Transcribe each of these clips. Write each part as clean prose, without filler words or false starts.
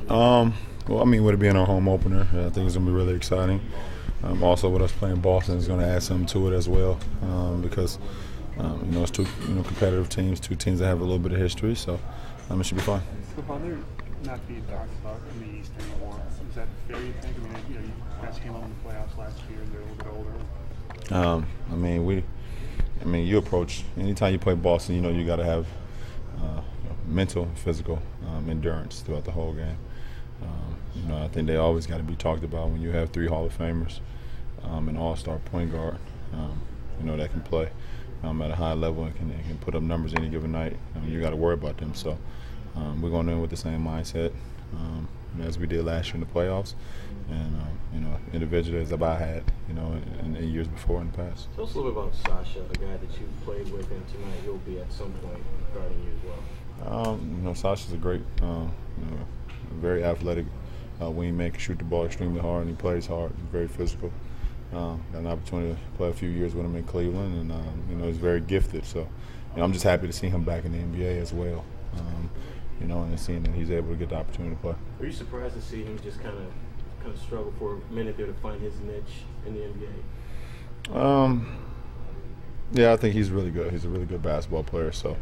Well, I mean, with it being our home opener, I think it's going to be really exciting. Also, with us playing Boston is going to add something to it as well, because it's two competitive teams, two teams that have a little bit of history, so it should be fun. So, Father, not to be talked about in the East anymore, is that fair? You think? I mean, you guys came home in the playoffs last year, and they're a little bit older. You approach anytime you play Boston, you got to have mental and physical endurance throughout the whole game. I think they always got to be talked about when you have three Hall of Famers, an all-star point guard, that can play at a high level and can put up numbers any given night. You got to worry about them. So we're going in with the same mindset as we did last year in the playoffs, and individually as I had, in years before in the past. Tell us a little bit about Sasha, a guy that you've played with, and tonight he'll be at some point guarding you as well. Sasha's a great, very athletic wingman, can shoot the ball extremely hard, and he plays hard. He's very physical. Got an opportunity to play a few years with him in Cleveland, and he's very gifted. So, I'm just happy to see him back in the NBA as well. And seeing that he's able to get the opportunity to play. Are you surprised to see him just kind of struggle for a minute there to find his niche in the NBA? Yeah, I think he's really good. He's a really good basketball player. So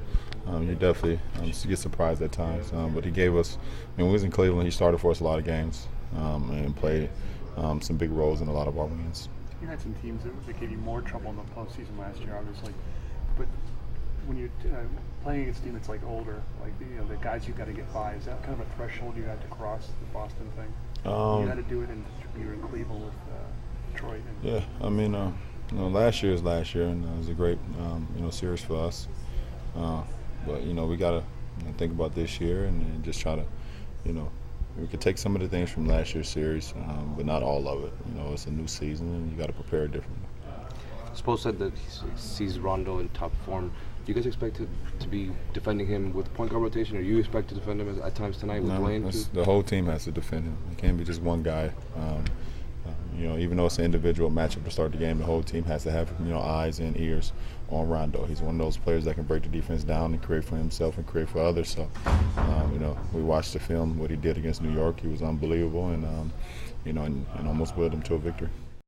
you definitely get surprised at times. But he gave us. When we was in Cleveland, he started for us a lot of games and played some big roles in a lot of our wins. You had some teams that gave you more trouble in the postseason last year, obviously. But when you're playing against a team that's older, the guys you've got to get by, is that kind of a threshold you had to cross, the Boston thing? You had to do it when you were in Cleveland with Detroit. Last year is last year, and it was a great series for us. But we got to think about this year and just try to, we could take some of the things from last year's series, but not all of it. It's a new season, and you got to prepare differently. Spo said that he sees Rondo in top form. Do you guys expect to be defending him with point guard rotation, or you expect to defend him at times tonight with Blaine? The whole team has to defend him. It can't be just one guy. Even though it's an individual matchup to start the game, the whole team has to have eyes and ears on Rondo. He's one of those players that can break the defense down and create for himself and create for others. So, we watched the film, what he did against New York. He was unbelievable, and almost willed them to a victory.